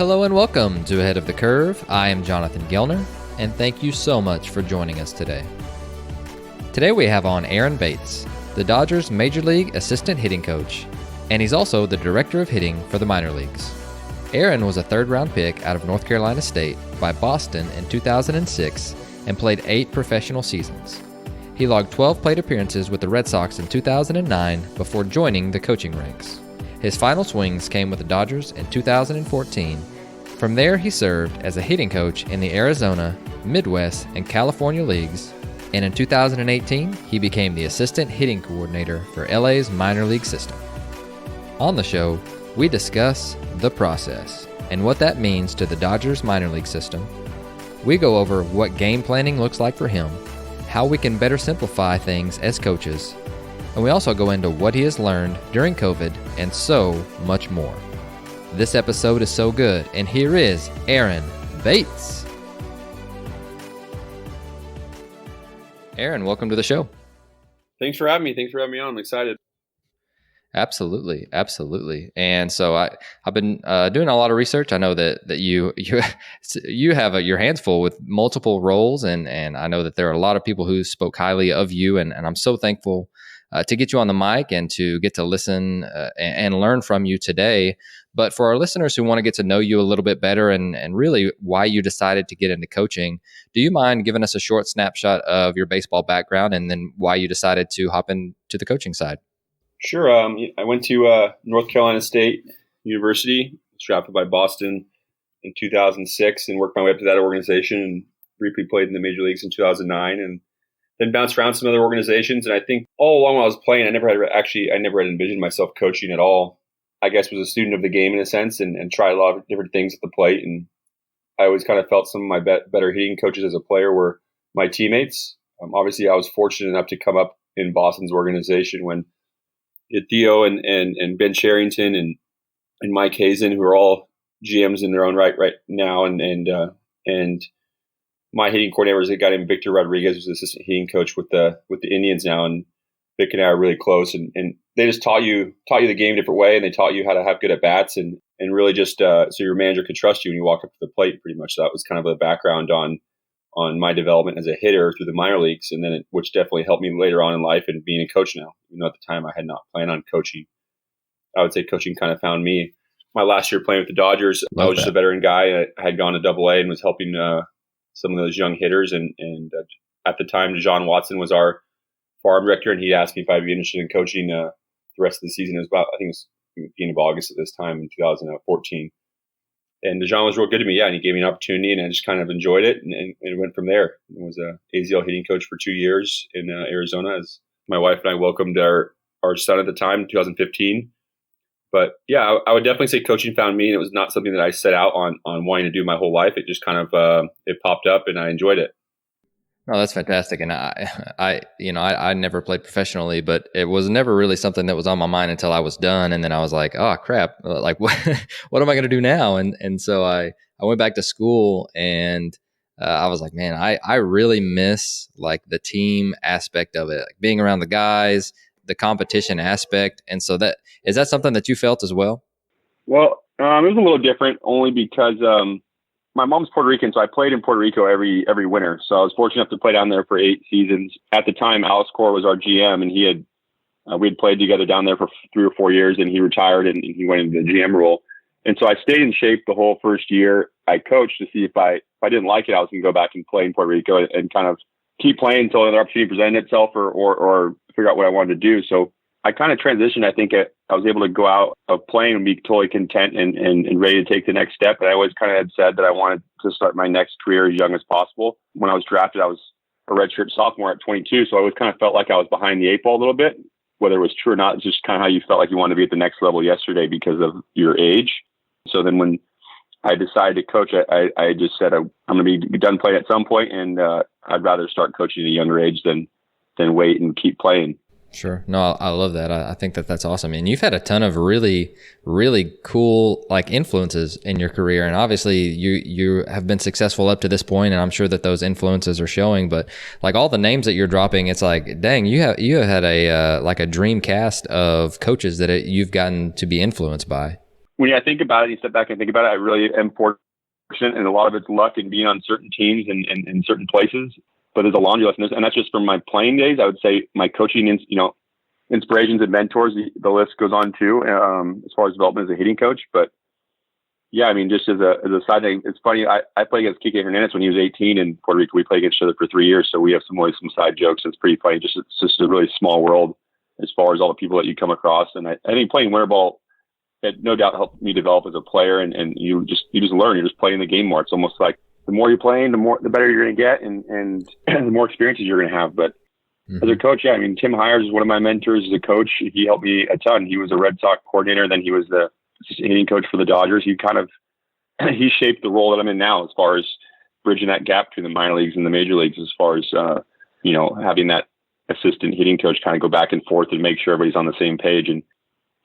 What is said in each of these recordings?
Hello and welcome to Ahead of the Curve. I am Jonathan Gellner, and thank you so much for joining us today. Today we have on Aaron Bates, the Dodgers Major League Assistant Hitting Coach, and he's also the Director of Hitting for the minor leagues. Aaron was a third-round pick out of North Carolina State by Boston in 2006 and played 8 professional seasons. He logged 12 plate appearances with the Red Sox in 2009 before joining the coaching ranks. His final swings came with the Dodgers in 2014. From there, he served as a hitting coach in the Arizona, Midwest, and California leagues, and in 2018, he became the assistant hitting coordinator for LA's minor league system. On the show, we discuss the process and what that means to the Dodgers minor league system. We go over what game planning looks like for him, how we can better simplify things as coaches, and we also go into what he has learned during COVID and so much more. This episode is so good, and here is Aaron Bates. Aaron, welcome to the show. Thanks for having me. Thanks for having me on. I'm excited. Absolutely. And so I've been doing a lot of research. I know that you have your hands full with multiple roles, and I know that there are a lot of people who spoke highly of you, and I'm so thankful to get you on the mic and to get to listen and learn from you today. But for our listeners who want to get to know you a little bit better and really why you decided to get into coaching, do you mind giving us a short snapshot of your baseball background and then why you decided to hop into the coaching side? Sure. I went to North Carolina State University, was drafted by Boston in 2006 and worked my way up to that organization and briefly played in the major leagues in 2009 and then bounced around some other organizations. And I think all along while I was playing, I never had envisioned myself coaching at all. I guess was a student of the game in a sense and tried a lot of different things at the plate. And I always kind of felt some of my better hitting coaches as a player were my teammates. Obviously, I was fortunate enough to come up in Boston's organization when Theo and Ben Sherrington and Mike Hazen, who are all GMs in their own right now, and my hitting coordinator was a guy named Victor Rodriguez, who's the assistant hitting coach with the Indians now, and Vic and I are really close, and they just taught you the game a different way, and they taught you how to have good at bats, and really just so your manager could trust you when you walk up to the plate, pretty much. So that was kind of the background on my development as a hitter through the minor leagues, and then which definitely helped me later on in life and being a coach now. Even though at the time I had not planned on coaching, I would say coaching kind of found me. My last year playing with the Dodgers, I was just a veteran guy. I had gone to Double-A and was helping some of those young hitters, and at the time, John Watson was our farm director, and he asked me if I'd be interested in coaching the rest of the season. It was about, I think it was the beginning of August at this time in 2014. And DeJohn was real good to me, and he gave me an opportunity, and I just kind of enjoyed it, and it went from there. I was a AZL hitting coach for 2 years in Arizona, as my wife and I welcomed our son at the time in 2015. But yeah, I would definitely say coaching found me, and it was not something that I set out on wanting to do my whole life. It just kind of it popped up, and I enjoyed it. No, that's fantastic. And I never played professionally, but it was never really something that was on my mind until I was done. And then I was like, oh crap, like what am I going to do now? And so I went back to school, and I was like, man, I really miss like the team aspect of it, like being around the guys, the competition aspect. And so is that something that you felt as well? Well, it was a little different only because, my mom's Puerto Rican, so I played in Puerto Rico every winter. So I was fortunate enough to play down there for 8 seasons. At the time, Alice Core was our GM, and we had played together down there for 3 or 4 years, and he retired and he went into the GM role. And so I stayed in shape the whole first year. I coached to see if I didn't like it, I was going to go back and play in Puerto Rico and kind of keep playing until another opportunity presented itself or figure out what I wanted to do. So I kind of transitioned. I think I was able to go out of playing and be totally content and ready to take the next step. And I always kind of had said that I wanted to start my next career as young as possible. When I was drafted, I was a redshirt sophomore at 22. So I always kind of felt like I was behind the 8 ball a little bit. Whether it was true or not, it's just kind of how you felt like you wanted to be at the next level yesterday because of your age. So then when I decided to coach, I just said I'm going to be done playing at some point, and I'd rather start coaching at a younger age than wait and keep playing. Sure. No, I love that. I think that that's awesome. And you've had a ton of really, really cool like influences in your career. And obviously you have been successful up to this point, and I'm sure that those influences are showing, but like all the names that you're dropping, it's like, dang, you have had a, like a dream cast of coaches that you've gotten to be influenced by. when I think about it, you step back and think about it, I really am fortunate, and a lot of it's luck and being on certain teams and in certain places. But there's a laundry list, and that's just from my playing days. I would say my coaching, inspirations and mentors, the list goes on too, as far as development as a hitting coach. But yeah, I mean, just as a side thing, it's funny. I played against Kike Hernandez when he was 18 in Puerto Rico. We played against each other for 3 years, so we have some side jokes. It's pretty funny. It's just a really small world as far as all the people that you come across. And I think playing winter ball, it no doubt helped me develop as a player. And you just learn. You're just playing the game more. It's almost like the more you're playing, the better you're going to get, and the more experiences you're going to have. But as a coach, yeah, I mean, Tim Hires is one of my mentors as a coach. He helped me a ton. He was a Red Sox coordinator, then he was the assistant hitting coach for the Dodgers. He shaped the role that I'm in now as far as bridging that gap between the minor leagues and the major leagues, as far as having that assistant hitting coach kind of go back and forth and make sure everybody's on the same page. And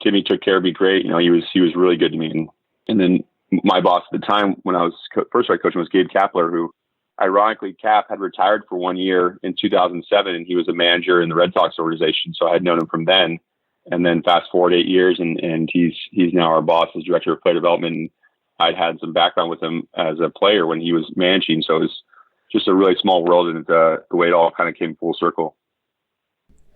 Timmy took care of me great. He was really good to me. And then my boss at the time when I was first started coaching was Gabe Kapler, who ironically Cap had retired for 1 year in 2007, and he was a manager in the Red Sox organization. So I had known him from then. And then fast forward 8 years, and he's now our boss as director of player development. And I'd had some background with him as a player when he was managing. So it was just a really small world, and the way it all kind of came full circle.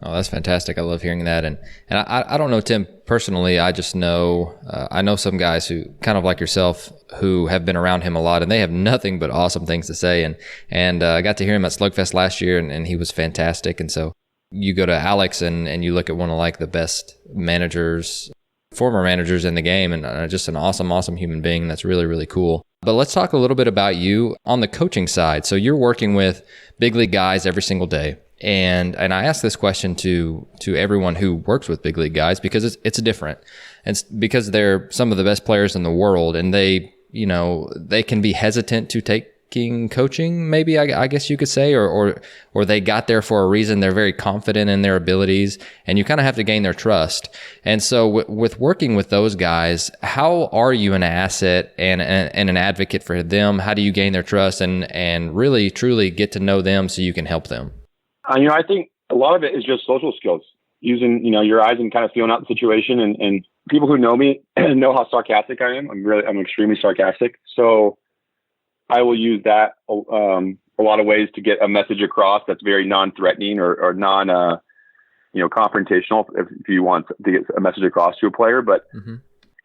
Oh, that's fantastic. I love hearing that. And I don't know Tim personally. I just know, I know some guys who kind of like yourself who have been around him a lot, and they have nothing but awesome things to say. And I got to hear him at Slugfest last year, and he was fantastic. And so you go to Alex and you look at one of like the best managers, former managers in the game, and just an awesome human being. That's really, really cool. But let's talk a little bit about you on the coaching side. So you're working with big league guys every single day. And I ask this question to everyone who works with big league guys because it's different. It's because they're some of the best players in the world, and they can be hesitant to taking coaching, maybe I guess you could say, or they got there for a reason. They're very confident in their abilities, and you kind of have to gain their trust. And so with working with those guys, how are you an asset and an advocate for them? How do you gain their trust and really truly get to know them so you can help them? I think a lot of it is just social skills, using, your eyes and kind of feeling out the situation. And people who know me know how sarcastic I am. I'm extremely sarcastic. So I will use that a lot of ways to get a message across that's very non-threatening or non, confrontational if you want to get a message across to a player. But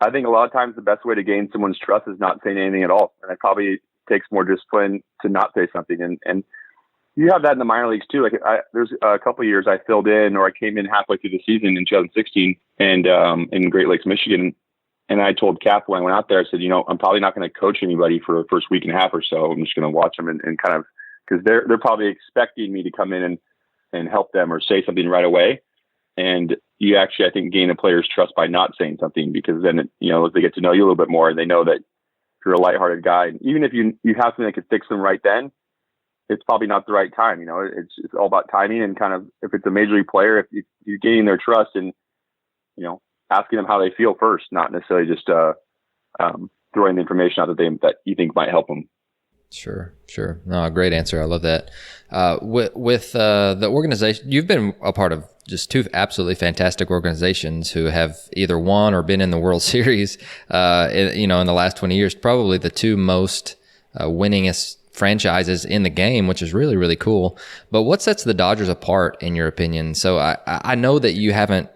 I think a lot of times the best way to gain someone's trust is not saying anything at all. And it probably takes more discipline to not say something. And you have that in the minor leagues too. Like there's a couple of years I filled in, or I came in halfway through the season in 2016 and in Great Lakes, Michigan. And I told Cap when I went out there, I said, I'm probably not going to coach anybody for the first week and a half or so. I'm just going to watch them and kind of, because they're probably expecting me to come in and help them or say something right away. And you actually, I think, gain a player's trust by not saying something, because then, they get to know you a little bit more, and they know that you're a lighthearted guy. And even if you have something that could fix them right then, it's probably not the right time. It's all about timing, and kind of, if it's a major league player, if you're gaining their trust and, asking them how they feel first, not necessarily just throwing the information out that you think might help them. Sure. No, great answer. I love that. With the organization, you've been a part of just two absolutely fantastic organizations who have either won or been in the World Series, in the last 20 years, probably the two most winningest franchises in the game, which is really, really cool. But what sets the Dodgers apart, in your opinion? So I know that you haven't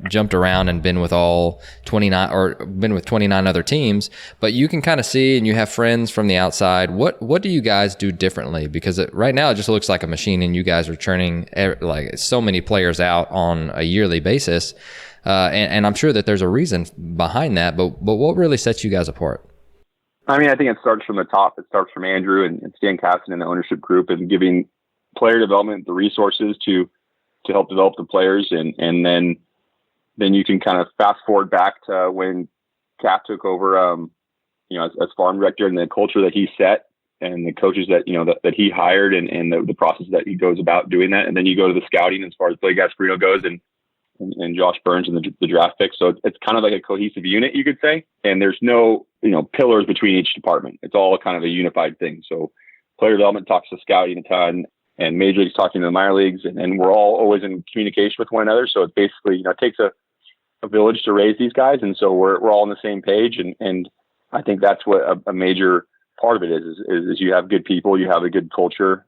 jumped around and been with all 29 or been with 29 other teams, but you can kind of see, and you have friends from the outside. What do you guys do differently? Because right now it just looks like a machine, and you guys are churning so many players out on a yearly basis. And I'm sure that there's a reason behind that, but what really sets you guys apart? I mean, I think it starts from the top. It starts from Andrew and Stan Kasten and the ownership group, and giving player development the resources to help develop the players. And then you can kind of fast forward back to when Cap took over, as farm director, and the culture that he set and the coaches that, that he hired, and the process that he goes about doing that. And then you go to the scouting as far as Blake Gasparino goes, and Josh Burns and the draft pick. So it's kind of like a cohesive unit, you could say. And there's no, pillars between each department. It's all kind of a unified thing. So player development talks to scouting a ton, and major leagues talking to the minor leagues, and we're all always in communication with one another. So it's basically, it takes a a village to raise these guys. And so we're all on the same page. And I think that's what a major part of it is you have good people, you have a good culture.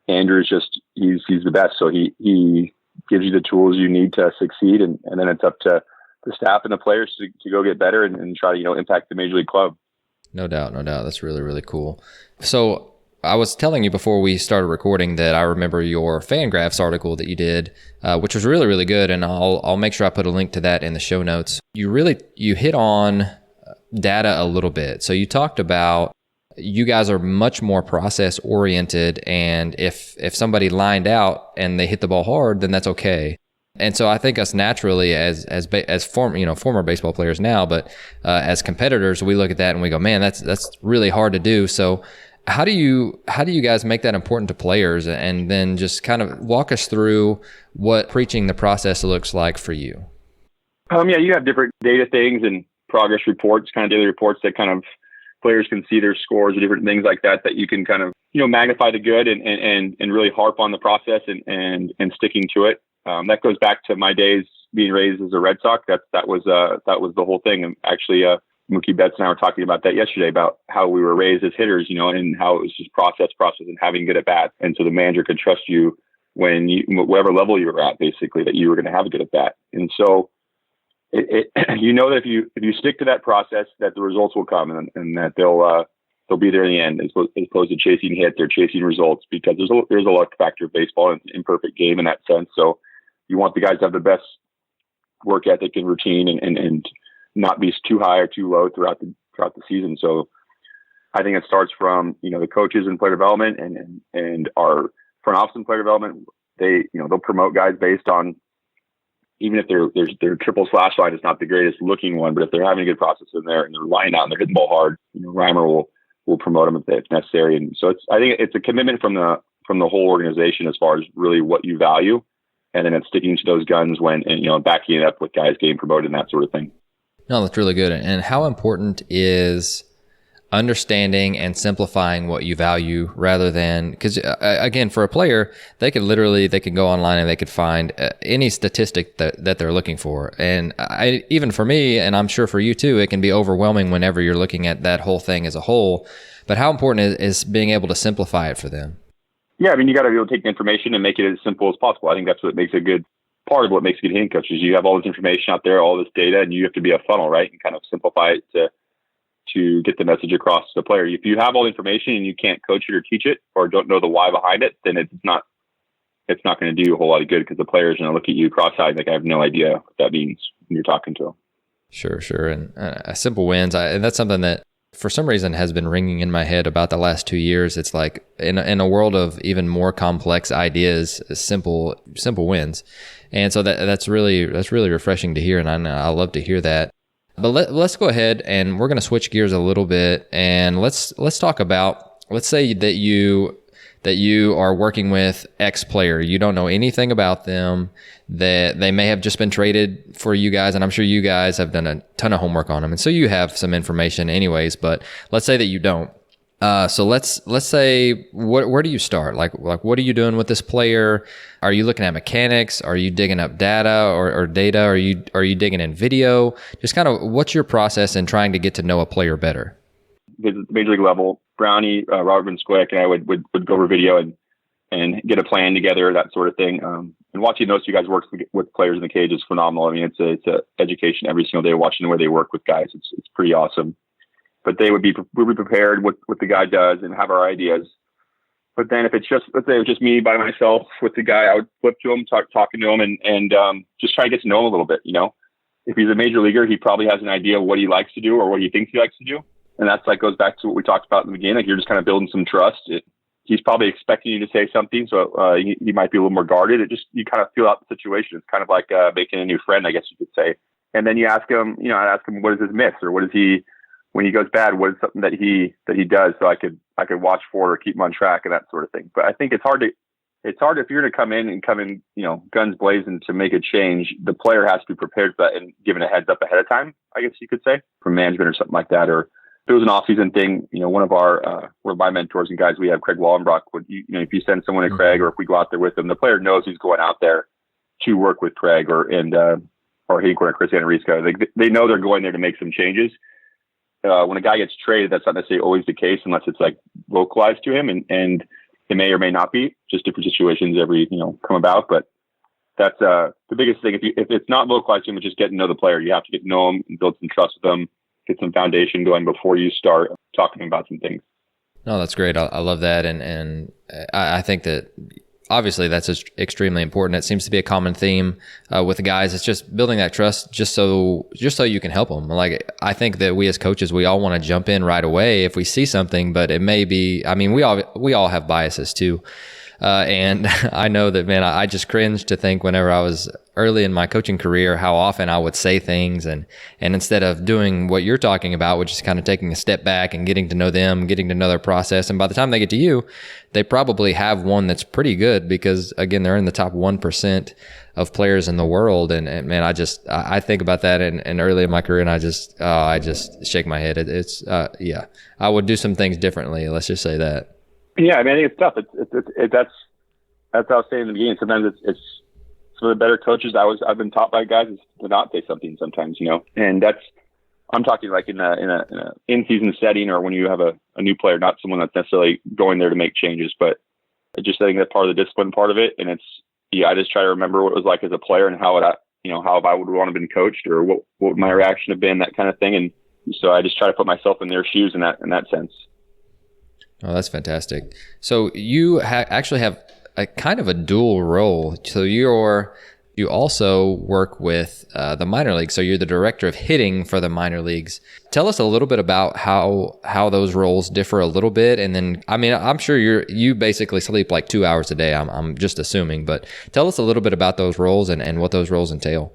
Andrew is just, he's the best. So he gives you the tools you need to succeed. And then it's up to the staff and the players to go get better and try to, impact the major league club. No doubt. That's really, really cool. So I was telling you before we started recording that I remember your Fangraphs article that you did, which was really, really good. And I'll make sure I put a link to that in the show notes. You hit on data a little bit. So you talked about you guys are much more process oriented. And if somebody lined out and they hit the ball hard, then that's okay. And so I think us naturally as former baseball players now, but as competitors, we look at that and we go, man, that's really hard to do. So how do you guys make that important to players? And then just kind of walk us through what preaching the process looks like for you. Yeah, you have different data things and progress reports, kind of daily reports that kind of players can see their scores or different things like that you can kind of, magnify the good and really harp on the process and sticking to it. That goes back to my days being raised as a Red Sox. That was the whole thing. And actually, Mookie Betts and I were talking about that yesterday about how we were raised as hitters, and how it was just process and having good at bat. And so the manager could trust you when whatever level you were at, basically, that you were going to have a good at bat. And so that if you stick to that process, that the results will come and that they'll be there in the end, as opposed to chasing hits or chasing results, because there's a luck factor of baseball and it's an imperfect game in that sense. So you want the guys to have the best work ethic and routine and not be too high or too low throughout the season. So I think it starts from, the coaches in player development and our front office in player development. They'll promote guys based on, even if their triple slash line is not the greatest looking one, but if they're having a good process in there and they're lying out and they're hitting the ball hard, Reimer will promote them if necessary. And so I think it's a commitment from the whole organization as far as really what you value. And then it's sticking to those guns and backing it up with guys getting promoted and that sort of thing. No, that's really good. And how important is understanding and simplifying what you value rather than, because again, for a player, they can go online and they could find any statistic that they're looking for. And even for me, and I'm sure for you too, it can be overwhelming whenever you're looking at that whole thing as a whole. But how important is being able to simplify it for them? Yeah, I mean, you got to be able to take the information and make it as simple as possible. I think that's what makes a good part of what makes a good hitting coach is you have all this information out there, all this data, and you have to be a funnel, right? And kind of simplify it to get the message across to the player. If you have all the information and you can't coach it or teach it or don't know the why behind it, then it's not going to do a whole lot of good, because the player is going to look at you cross-eyed like, I have no idea what that means when you're talking to them. Sure. And simple wins. And that's something that for some reason has been ringing in my head about the last 2 years. It's like in a world of even more complex ideas, simple wins. And so that's really refreshing to hear. And I love to hear that. But let's go ahead and we're going to switch gears a little bit, and let's talk about, let's say that you are working with X player. You don't know anything about them, that they may have just been traded for you guys, and I'm sure you guys have done a ton of homework on them, and so you have some information anyways, but let's say that you don't. So let's say, where do you start? Like what are you doing with this player? Are you looking at mechanics? Are you digging up data or data? Are you digging in video? Just kind of what's your process in trying to get to know a player better? The major league level, Brownie, Robert Van Squick, and I would go over video and get a plan together, that sort of thing. And watching those two guys work with players in the cage is phenomenal. I mean, it's a education every single day, watching the way they work with guys. It's pretty awesome. But we'll be prepared what the guy does and have our ideas. But then if it's just, let's say it was just me by myself with the guy, I would flip to him, talking to him and just try to get to know him a little bit. If he's a major leaguer, he probably has an idea of what he likes to do or what he thinks he likes to do. And that's goes back to what we talked about in the beginning. Like, you're just kind of building some trust. He's probably expecting you to say something. So he might be a little more guarded. You kind of feel out the situation. It's kind of like making a new friend, I guess you could say. And then you ask him, I ask him, what is his miss, or what is he, when he goes bad, what is something that he does, so I could watch for or keep him on track and that sort of thing. But I think it's hard if you're going to come in, guns blazing to make a change. The player has to be prepared for that and given a heads up ahead of time, I guess you could say, from management or something like that. Or if it was an off-season thing, one of my mentors and guys we have, Craig Wallenbrock, if you send someone to Craig, or if we go out there with him, the player knows he's going out there to work with Craig, and or hitting coordinator Chris Anariska, they know they're going there to make some changes. When a guy gets traded, that's not necessarily always the case unless it's like localized to him, and it may or may not be. Just different situations come about. But that's the biggest thing. If it's not localized to him, it's just getting to know the player. You have to get to know him and build some trust with them, get some foundation going before you start talking about some things. No, that's great. I love that, and I think that obviously that's extremely important. It seems to be a common theme with the guys. It's just building that trust, just so you can help them. Like, I think that we as coaches, we all want to jump in right away if we see something, but it may be. I mean, we all have biases too. And I know that, man, I just cringed to think whenever I was early in my coaching career, how often I would say things and instead of doing what you're talking about, which is kind of taking a step back and getting to know them, getting to know their process. And by the time they get to you, they probably have one that's pretty good because, again, they're in the top 1% of players in the world. And man, I think about that and early in my career, and I just shake my head. I would do some things differently. Let's just say that. Yeah, I mean, I think it's tough. That's what I was saying in the beginning. Sometimes it's some of the better coaches I've been taught by guys is to not say something sometimes, and I'm talking like in a in-season setting or when you have a new player, not someone that's necessarily going there to make changes, but just I think that's part of the discipline part of it. And I just try to remember what it was like as a player and how I would want to have been coached or what would my reaction have been, that kind of thing. And so I just try to put myself in their shoes in that sense. Oh, that's fantastic. So you actually have a kind of a dual role. So you also work with the minor leagues. So you're the director of hitting for the minor leagues. Tell us a little bit about how those roles differ a little bit. And then, I mean, I'm sure you basically sleep like 2 hours a day. I'm just assuming, but tell us a little bit about those roles and what those roles entail.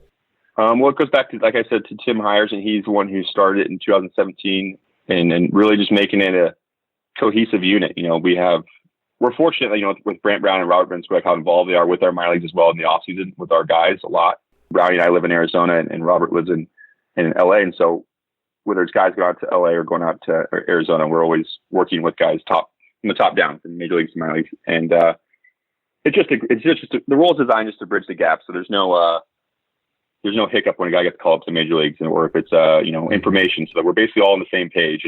Well, it goes back to, like I said, to Tim Hires, and he's the one who started it in 2017 and really just making it a cohesive unit. We're fortunate, with Brant Brown and Robert Vince, how involved they are with our minor leagues as well in the off season with our guys a lot. Brownie and I live in Arizona, and Robert lives in LA. And so whether it's guys going out to LA or going out to Arizona, we're always working with guys from the top down from major leagues to minor leagues. And it's just the role is designed just to bridge the gap. So there's no hiccup when a guy gets called up to major leagues, or if it's information, so that we're basically all on the same page.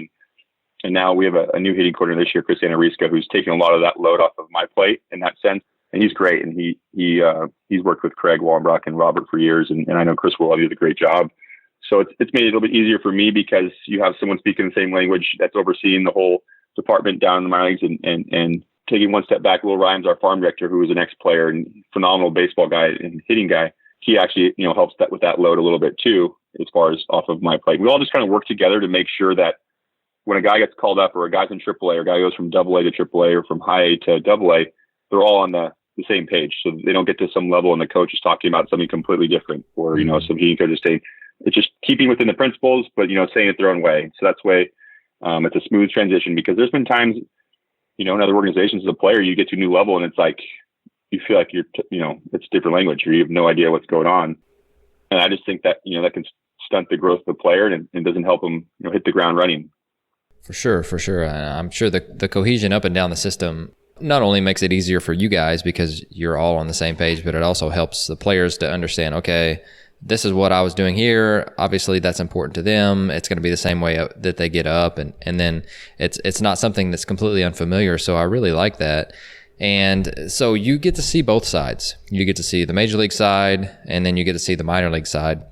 And now we have a new hitting coordinator this year, Chris Anariska, who's taking a lot of that load off of my plate in that sense. And he's great. And he's worked with Craig Wallenbrock and Robert for years. And I know Chris will do a great job. So it's made it a little bit easier for me because you have someone speaking the same language that's overseeing the whole department down in the minor leagues. And taking one step back, Will Rhymes, our farm director, who is an ex-player and phenomenal baseball guy and hitting guy, he actually, helps with that load a little bit too, as far as off of my plate. We all just kind of work together to make sure that when a guy gets called up or a guy's in AAA or a guy goes from AA to AAA or from high A to AA, they're all on the same page. So they don't get to some level and the coach is talking about something completely different, or, some hitting coach is saying, it's just keeping within the principles, but, saying it their own way. So that's way, it's a smooth transition, because there's been times, in other organizations as a player, you get to a new level and it's like, you feel like you're, it's different language or you have no idea what's going on. And I just think that, that can stunt the growth of the player and doesn't help them, hit the ground running. For sure. I'm sure the cohesion up and down the system not only makes it easier for you guys because you're all on the same page, but it also helps the players to understand, okay, this is what I was doing here. Obviously, that's important to them. It's going to be the same way that they get up. And then it's not something that's completely unfamiliar. So I really like that. And so you get to see both sides. You get to see the major league side, and then you get to see the minor league side.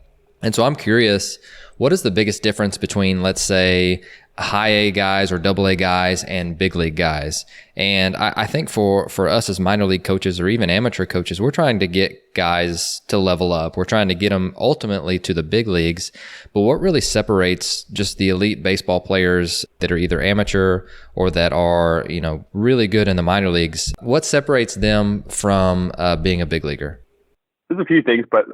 And so I'm curious, what is the biggest difference between, let's say, high A guys or double A guys and big league guys? And I think for us as minor league coaches or even amateur coaches, we're trying to get guys to level up. We're trying to get them ultimately to the big leagues. But what really separates just the elite baseball players that are either amateur or that are, really good in the minor leagues, what separates them from being a big leaguer? There's a few things, but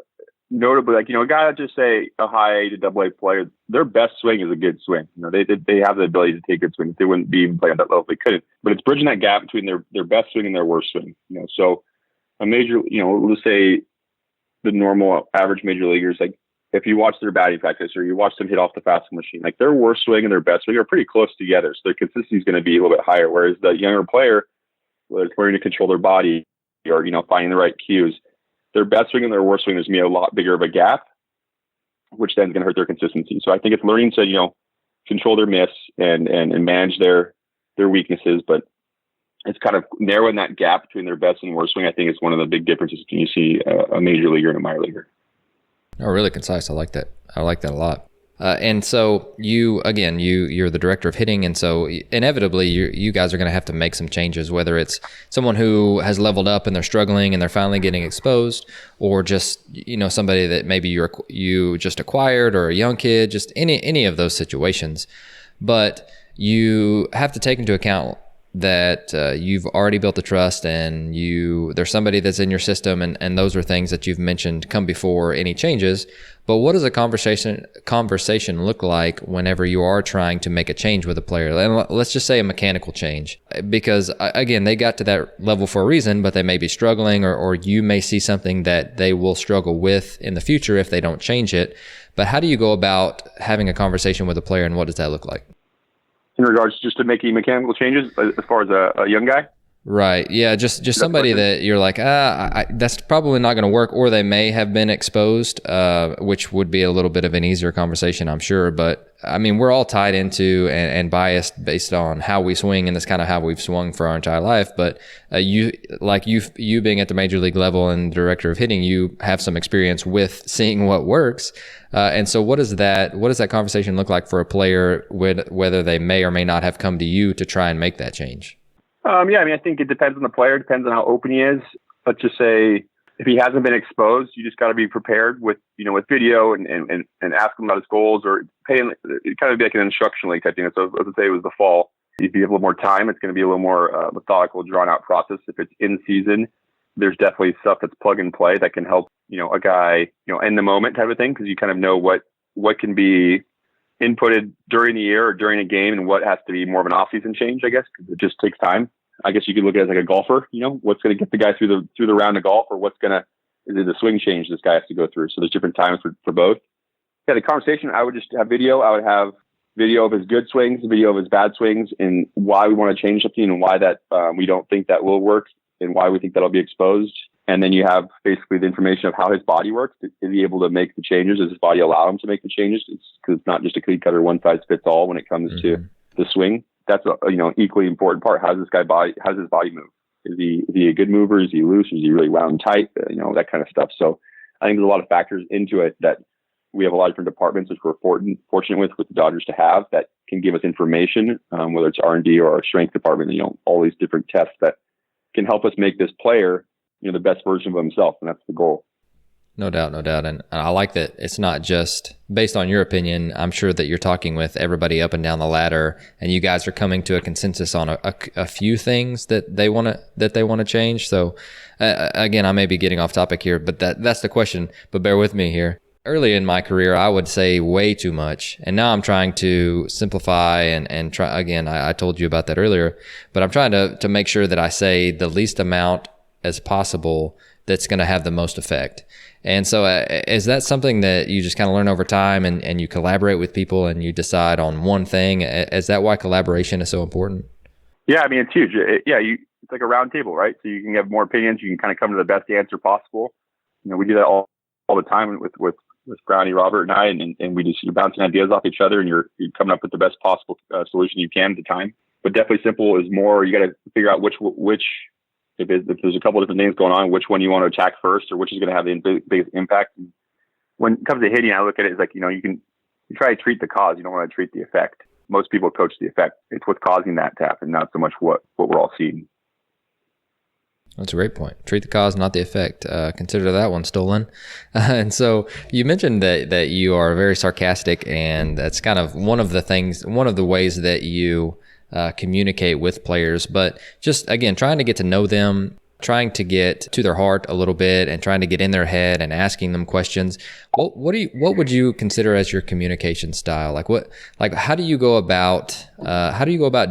notably, a guy that just say a high A to double A player, their best swing is a good swing. They have the ability to take good swings. They wouldn't be even playing at that level if they couldn't. But it's bridging that gap between their best swing and their worst swing. So a major, let's say the normal average major leaguers, like if you watch their batting practice or you watch them hit off the fastball machine, like their worst swing and their best swing are pretty close together. So their consistency is going to be a little bit higher. Whereas the younger player, whether it's learning to control their body or, finding the right cues, their best swing and their worst swing, there's going to be a lot bigger of a gap. which then is going to hurt their consistency. So I think it's learning to, control their miss and manage their weaknesses, but it's kind of narrowing that gap between their best and worst swing. I think is one of the big differences when you see a major leaguer and a minor leaguer. Oh, really concise. I like that. I like that a lot. And so you're the director of hitting. And so inevitably you guys are going to have to make some changes, whether it's someone who has leveled up and they're struggling and they're finally getting exposed, or just, somebody that maybe you just acquired, or a young kid, just any of those situations. But you have to take into account that you've already built the trust, and there's somebody that's in your system, and those are things that you've mentioned come before any changes. But what does a conversation look like whenever you are trying to make a change with a player? And let's just say a mechanical change, because again, they got to that level for a reason, but they may be struggling, or you may see something that they will struggle with in the future if they don't change it. But how do you go about having a conversation with a player, and what does that look like? In regards just to making mechanical changes as far as a young guy? Right. Yeah. Just somebody that you're like, that's probably not going to work, or they may have been exposed, which would be a little bit of an easier conversation, I'm sure. But I mean, we're all tied into and biased based on how we swing, and that's kind of how we've swung for our entire life. But you being at the major league level and director of hitting, you have some experience with seeing what works. And so what does that conversation look like for a player, whether they may or may not have come to you to try and make that change? I think it depends on the player. It depends on how open he is. Let's just say if he hasn't been exposed, you just got to be prepared with video and ask him about his goals, or kind of be like an instruction league type thing. So let's say it was the fall. If you have a little more time, it's going to be a little more methodical, drawn out process. If it's in season, there's definitely stuff that's plug and play that can help, a guy, in the moment type of thing. Cause you kind of know what can be inputted during the year or during a game, and what has to be more of an off-season change, I guess, because it just takes time. I guess you could look at it as like a golfer, what's going to get the guy through the round of golf, or is it the swing change this guy has to go through? So there's different times for both. Yeah, the conversation, I would just have video. I would have video of his good swings, video of his bad swings, and why we want to change something, and why that we don't think that will work, and why we think that'll be exposed. And then you have basically the information of how his body works. Is he able to make the changes? Does his body allow him to make the changes? Because it's not just a cookie cutter, one size fits all when it comes to the swing. That's equally important part. How does his body move? Is he a good mover? Is he loose? Is he really wound and tight? That kind of stuff. So I think there's a lot of factors into it that we have a lot of different departments, which we're fortunate with the Dodgers to have, that can give us information, whether it's R&D or our strength department, all these different tests that can help us make this player, the best version of himself. And that's the goal. No doubt. And I like that it's not just based on your opinion. I'm sure that you're talking with everybody up and down the ladder, and you guys are coming to a consensus on a few things that they want to change. So again, I may be getting off topic here, but that's the question. But bear with me here. Early in my career, I would say way too much, and now I'm trying to simplify and try. Again, I told you about that earlier, but I'm trying to make sure that I say the least amount as possible that's going to have the most effect. And so is that something that you just kind of learn over time, and you collaborate with people and you decide on one thing? Is that why collaboration is so important? Yeah, I mean, it's huge. It's like a round table, right? So you can have more opinions. You can kind of come to the best answer possible. We do that all the time with Brownie, Robert, and I, and we just, you're bouncing ideas off each other, and you're coming up with the best possible solution you can at the time. But definitely simple is more. You got to figure out which if there's a couple of different things going on, which one you want to attack first, or which is going to have the biggest impact. And when it comes to hitting, I look at it as like, you try to treat the cause. You don't want to treat the effect. Most people coach the effect. It's what's causing that to happen, not so much what we're all seeing. That's a great point. Treat the cause, not the effect. Consider that one stolen. And so you mentioned that you are very sarcastic, and that's kind of one of the ways that you communicate with players. But just, again, trying to get to know them, trying to get to their heart a little bit, and trying to get in their head and asking them questions. What would you consider as your communication style? How do you go about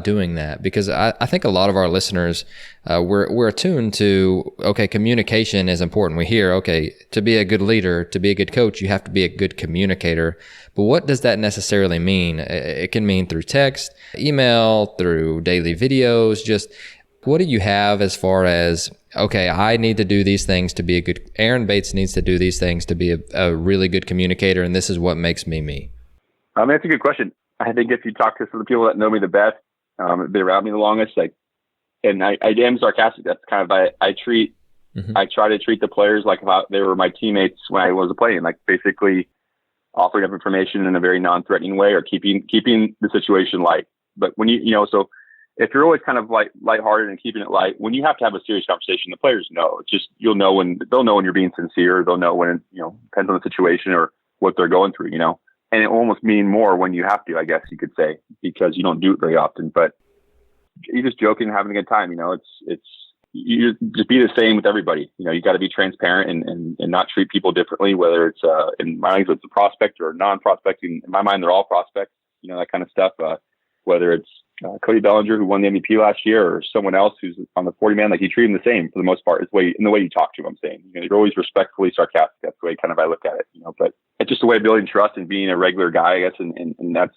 doing that? Because I think a lot of our listeners, we're attuned to, okay, communication is important. We hear, okay, to be a good leader, to be a good coach, you have to be a good communicator. But what does that necessarily mean? It can mean through text, email, through daily videos. Just What do you have as far as, okay, I need to do these things to be a good, Aaron Bates needs to do these things to be a really good communicator, and this is what makes me me? That's a good question. I think if you talk to some of the people that know me the best, they're around me the longest, and I am sarcastic. That's kind of, I try to treat the players like they were my teammates when I was playing, like basically offering up information in a very non-threatening way, or keeping the situation light. But when so if you're always kind of lighthearted and keeping it light, when you have to have a serious conversation, the players know. It's just, they'll know when you're being sincere. They'll know when, depends on the situation or what they're going through, and it almost mean more when you have to, I guess you could say, because you don't do it very often, but you're just joking, having a good time. You just be the same with everybody. You got to be transparent and not treat people differently, whether it's, in my mind, it's a prospect or non-prospect. In my mind, they're all prospects, that kind of stuff. Whether it's Cody Bellinger, who won the MVP last year, or someone else who's on the 40-man, you treat them the same for the most part. It's in the way you talk to them, I'm saying. You're always respectfully sarcastic. That's the way kind of I look at it, but it's just a way of building trust and being a regular guy, I guess. And that's,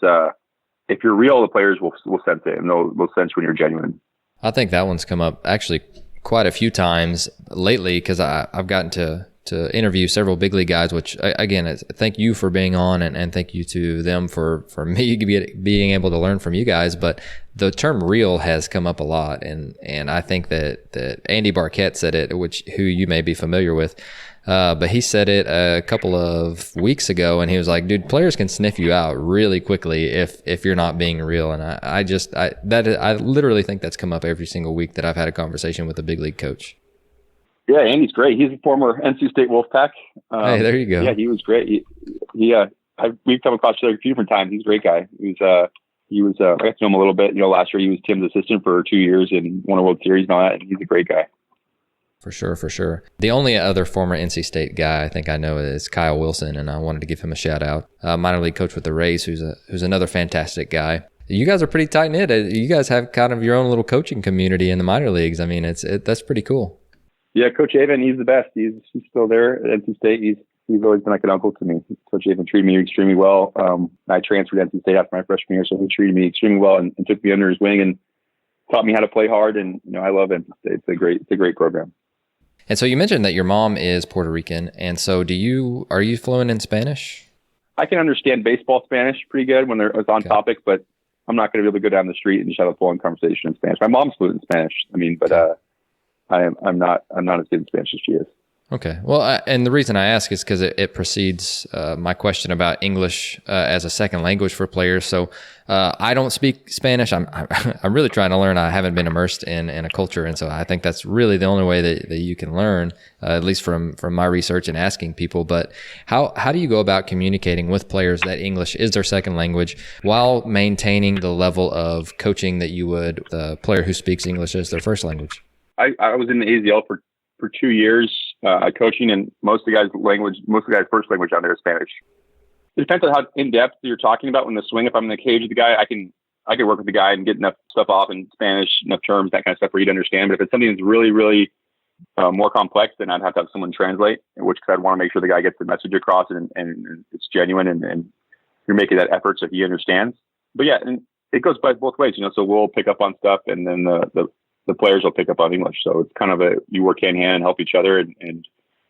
if you're real, the players will sense it, and they'll sense when you're genuine. I think that one's come up actually quite a few times lately, because I've gotten to interview several big league guys, which again, thank you for being on, and thank you to them for me being able to learn from you guys. But the term real has come up a lot. And I think that Andy Barquette said it, who you may be familiar with. But he said it a couple of weeks ago, and he was like, dude, players can sniff you out really quickly if you're not being real. And I literally think that's come up every single week that I've had a conversation with a big league coach. Yeah, Andy's great. He's a former NC State Wolfpack. Hey, there you go. Yeah, he was great. We've come across each other a few different times. He's a great guy. I got to know him a little bit. Last year he was Tim's assistant for 2 years and won a World Series and all that. And he's a great guy. For sure. The only other former NC State guy I think I know is Kyle Wilson, and I wanted to give him a shout out. Minor league coach with the Rays, who's another fantastic guy. You guys are pretty tight knit. You guys have kind of your own little coaching community in the minor leagues. I mean, that's pretty cool. Yeah, Coach Avon, he's the best. He's still there at NC State. He's always been like an uncle to me. Coach Avon treated me extremely well. I transferred to NC State after my freshman year, so he treated me extremely well and took me under his wing and taught me how to play hard. And I love NC State. It's a great program. And so you mentioned that your mom is Puerto Rican, and so are you fluent in Spanish? I can understand baseball Spanish pretty good when it's on topic, but I'm not going to be able to go down the street and just have a full-on conversation in Spanish. My mom's fluent in Spanish. But I'm not as good in Spanish as she is. Okay. Well, and the reason I ask is because it precedes my question about English as a second language for players. So I don't speak Spanish. I'm really trying to learn. I haven't been immersed in a culture, and so I think that's really the only way that you can learn, at least from my research and asking people. But how do you go about communicating with players that English is their second language while maintaining the level of coaching that you would the player who speaks English as their first language? I was in the AZL for 2 years coaching, and most of the guys' first language down there is Spanish. It depends on how in depth you're talking about when the swing. If I'm in the cage with the guy, I can work with the guy and get enough stuff off in Spanish, enough terms, that kind of stuff for you to understand. But if it's something that's really, really more complex, then I'd have to have someone translate, which I'd want to make sure the guy gets the message across and it's genuine and you're making that effort so he understands. But yeah, and it goes both ways, So we'll pick up on stuff, and then the players will pick up on English. So it's kind of you work hand in hand and help each other.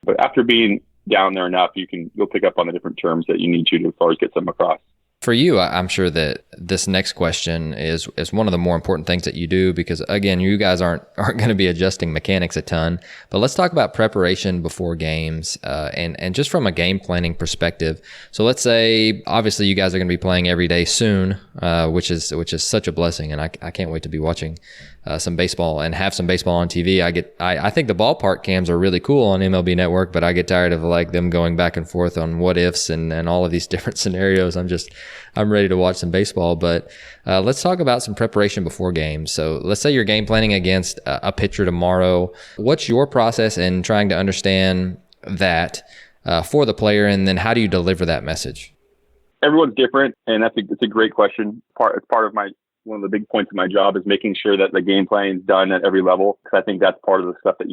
But after being down there enough, you'll pick up on the different terms that you need to as far as get them across. For you, I'm sure that this next question is one of the more important things that you do, because again, you guys aren't going to be adjusting mechanics a ton. But let's talk about preparation before games, and just from a game planning perspective. So let's say, obviously, you guys are going to be playing every day soon, which is such a blessing, and I can't wait to be watching some baseball and have some baseball on TV. I think the ballpark cams are really cool on MLB Network, but I get tired of them going back and forth on what ifs and all of these different scenarios. I'm ready to watch some baseball. But let's talk about some preparation before games. So let's say you're game planning against a pitcher tomorrow. What's your process in trying to understand that for the player, and then how do you deliver that message? Everyone's different, and it's a great question. It's part of one of the big points of my job is making sure that the game planning is done at every level, because I think that's part of the stuff that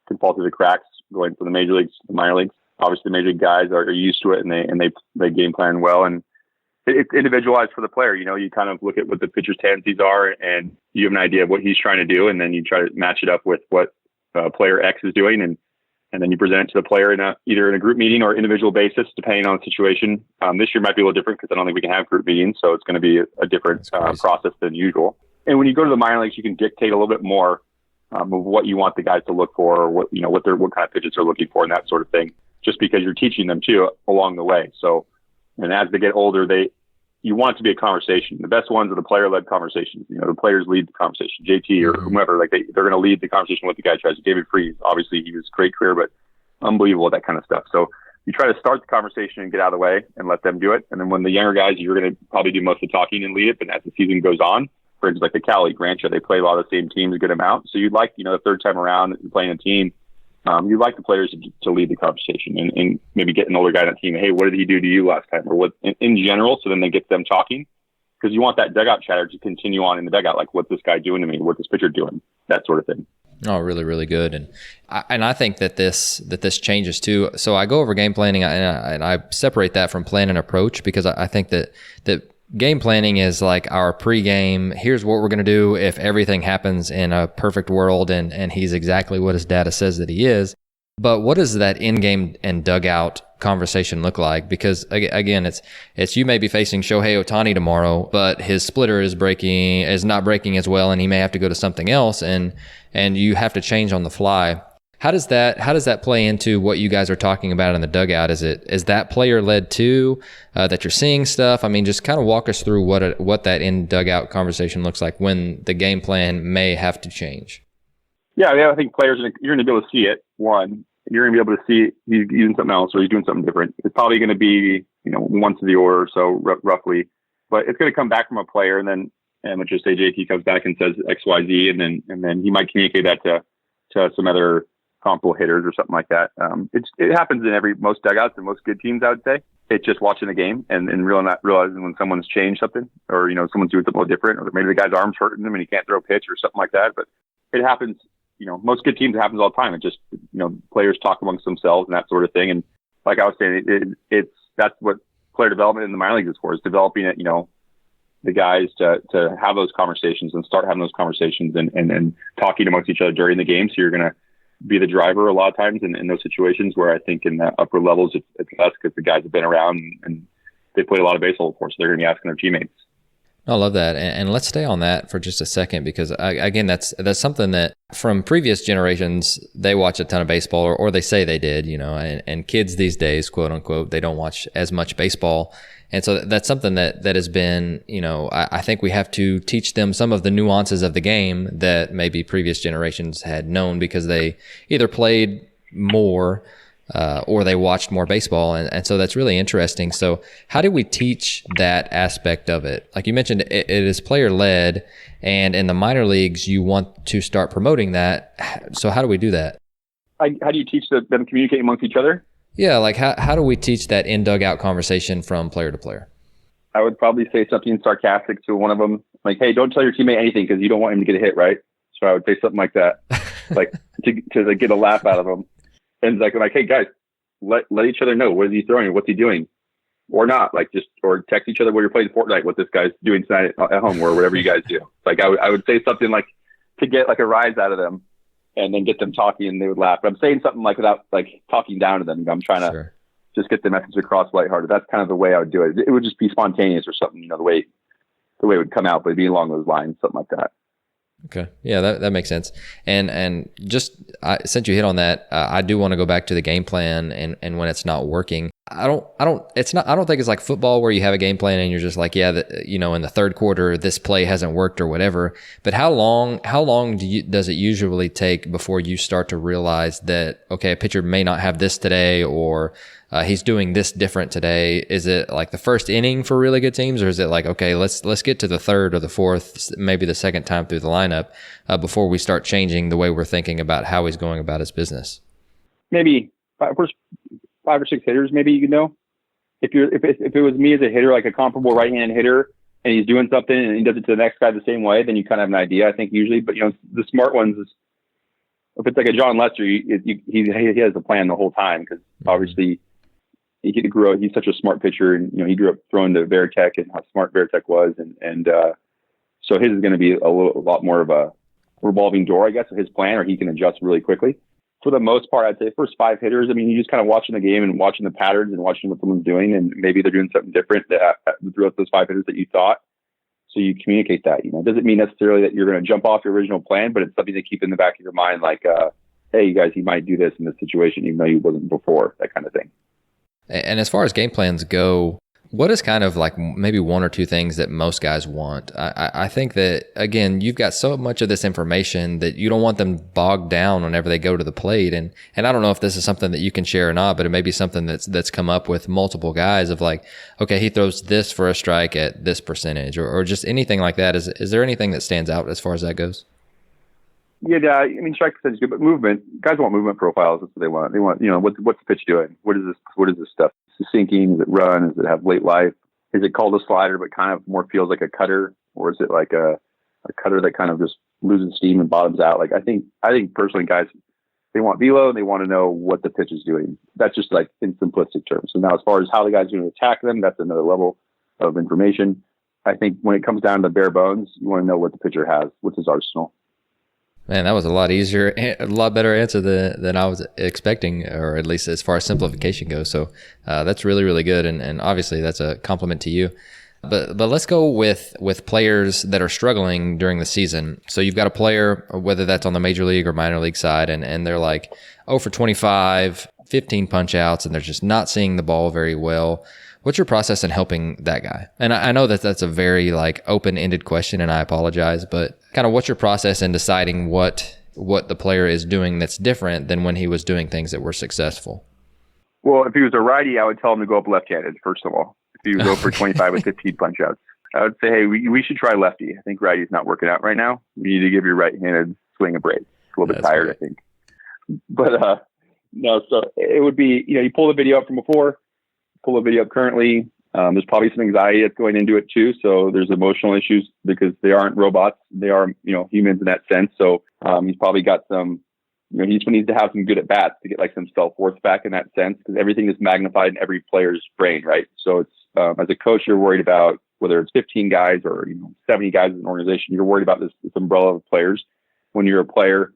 can fall through the cracks going from the major leagues to the minor leagues. Obviously, the major league guys are used to it, and they game plan well. And it's individualized for the player. You kind of look at what the pitcher's tendencies are, and you have an idea of what he's trying to do, and then you try to match it up with what player X is doing, and then you present it to the player either in a group meeting or individual basis, depending on the situation. This year might be a little different because I don't think we can have group meetings, so it's going to be a different process than usual. And when you go to the minor leagues, you can dictate a little bit more of what you want the guys to look for, or what kind of pitches they're looking for, and that sort of thing. Just because you're teaching them too along the way. So, and as they get older, you want it to be a conversation. The best ones are the player-led conversations. The players lead the conversation. JT or whomever, like they're going to lead the conversation with the guy tries. David Freese, obviously, he was a great career, but unbelievable at that kind of stuff. So you try to start the conversation and get out of the way and let them do it. And then when the younger guys, you're going to probably do most of the talking and lead it. But as the season goes on, for instance, like the Cal League, Rancho, they play a lot of the same teams a good amount. So you'd like, the third time around playing a team, you'd like the players to lead the conversation and maybe get an older guy on the team. Hey, what did he do to you last time? Or what in general? So then they get them talking, because you want that dugout chatter to continue on in the dugout. Like, what's this guy doing to me? What's this pitcher doing? That sort of thing. Oh, really, really good. And I think that this changes too. So I go over game planning and I separate that from plan and approach, because I think that game planning is like our pregame. Here's what we're going to do if everything happens in a perfect world and he's exactly what his data says that he is. But what does that in-game and dugout conversation look like? Because again, it's you may be facing Shohei Ohtani tomorrow, but his splitter is not breaking as well, and he may have to go to something else, and you have to change on the fly. How does that play into what you guys are talking about in the dugout? Is that player led too, that you're seeing stuff? I mean, just kind of walk us through what that in dugout conversation looks like when the game plan may have to change. Yeah, I think players, you're going to be able to see it. One, you're going to be able to see he's using something else or he's doing something different. It's probably going to be once in the order or so roughly, but it's going to come back from a player, and then let's just say JT comes back and says X Y Z, and then he might communicate that to some other comparable hitters or something like that. It happens in most dugouts and most good teams, I would say. It's just watching the game and really not realizing when someone's changed something, or someone's doing something a little different, or maybe the guy's arm's hurting him and he can't throw a pitch or something like that. But it happens. Most good teams, it happens all the time. It just players talk amongst themselves and that sort of thing. And like I was saying, that's what player development in the minor leagues is for, is developing it. The guys to have those conversations and start having those conversations and talking amongst each other during the game. So you're going to be the driver a lot of times in those situations, where I think in the upper levels it's less, because the guys have been around and they played a lot of baseball before, so they're going to be asking their teammates. I love that. And let's stay on that for just a second, because again, that's something that from previous generations, they watch a ton of baseball, or they say they did, and kids these days, quote unquote, they don't watch as much baseball. And so that's something that has been, I think we have to teach them some of the nuances of the game that maybe previous generations had known, because they either played more or they watched more baseball. And so that's really interesting. So how do we teach that aspect of it? Like you mentioned, it is player led, and in the minor leagues, you want to start promoting that. So how do we do that? How do you teach them communicate amongst each other? Yeah, like how do we teach that in dugout conversation from player to player? I would probably say something sarcastic to one of them, like, "Hey, don't tell your teammate anything because you don't want him to get a hit, right?" So I would say something like that, like to get a laugh out of them. And like, "Hey guys, let each other know, what is he throwing, what's he doing, or not. Or text each other while you're playing Fortnite, what this guy's doing tonight at home, or whatever you guys do." Like I would say something like to get like a rise out of them, and then get them talking, and they would laugh. But I'm saying something like without like talking down to them. I'm trying to just get the message across lighthearted. That's kind of the way I would do it. It would just be spontaneous or something, the way it would come out, but it'd be along those lines, something like that. Okay. Yeah, that makes sense. And just since you hit on that, I do want to go back to the game plan and when it's not working. I don't think it's like football where you have a game plan and you're just like, yeah, in the third quarter this play hasn't worked or whatever. But how long does it usually take before you start to realize that, okay, a pitcher may not have this today, or he's doing this different today? Is it like the first inning for really good teams, or is it like, okay, let's get to the third or the fourth, maybe the second time through the lineup before we start changing the way we're thinking about how he's going about his business? Maybe first 5 or 6 hitters, maybe if it was me as a hitter, like a comparable right-hand hitter, and he's doing something and he does it to the next guy the same way, then you kind of have an idea, I think, usually. But the smart ones is, if it's like a John Lester, he has a plan the whole time, because obviously he grew up. He's such a smart pitcher, and he grew up throwing to Veritek and how smart Veritek was, and so his is going to be a lot more of a revolving door, I guess, of his plan, or he can adjust really quickly. For the most part, I'd say first 5 hitters, I mean, you're just kind of watching the game and watching the patterns and watching what someone's doing, and maybe they're doing something different throughout those 5 hitters that you thought. So you communicate that. It doesn't mean necessarily that you're going to jump off your original plan, but it's something to keep in the back of your mind, like, hey, you guys, he might do this in this situation, even though he wasn't before, that kind of thing. And as far as game plans go, what is kind of like maybe 1 or 2 things that most guys want? I think that, again, you've got so much of this information that you don't want them bogged down whenever they go to the plate. And I don't know if this is something that you can share or not, but it may be something that's come up with multiple guys of like, okay, he throws this for a strike at this percentage, or just anything like that. Is there anything that stands out as far as that goes? Yeah, I mean, strike percentage is good, but movement, guys want movement profiles. That's what they want. They want, what's the pitch doing? What is this stuff? Is it sinking? Is it run? Does it have late life? Is it called a slider, but kind of more feels like a cutter? Or is it like a cutter that kind of just loses steam and bottoms out? Like, I think personally, guys, they want velo and they want to know what the pitch is doing. That's just like in simplistic terms. So now as far as how the guy's going to attack them, that's another level of information. I think when it comes down to bare bones, you want to know what the pitcher has, what's his arsenal. Man, that was a lot easier, a lot better answer than I was expecting, or at least as far as simplification goes. So that's really, really good. And obviously that's a compliment to you. But let's go with players that are struggling during the season. So you've got a player, whether that's on the major league or minor league side, and they're like 0 for 25, 15 punch outs, and they're just not seeing the ball very well. What's your process in helping that guy? And I know that that's a very like open-ended question, and I apologize, but kind of what's your process in deciding what the player is doing that's different than when he was doing things that were successful? Well, if he was a righty, I would tell him to go up left-handed, first of all. If he was 0 for 25 with 15 punch-outs, I would say, hey, we should try lefty. I think righty's not working out right now. You need to give your right-handed swing a break. It's a little bit tired, right. I think. But no, so it would be, you pull the video up from before, pull a video up currently. There's probably some anxiety that's going into it too. So there's emotional issues because they aren't robots. They are, humans in that sense. So he's probably got some, he just needs to have some good at bats to get like some self-worth back in that sense, because everything is magnified in every player's brain, right? So it's, as a coach, you're worried about whether it's 15 guys or 70 guys in an organization. You're worried about this umbrella of players. When you're a player,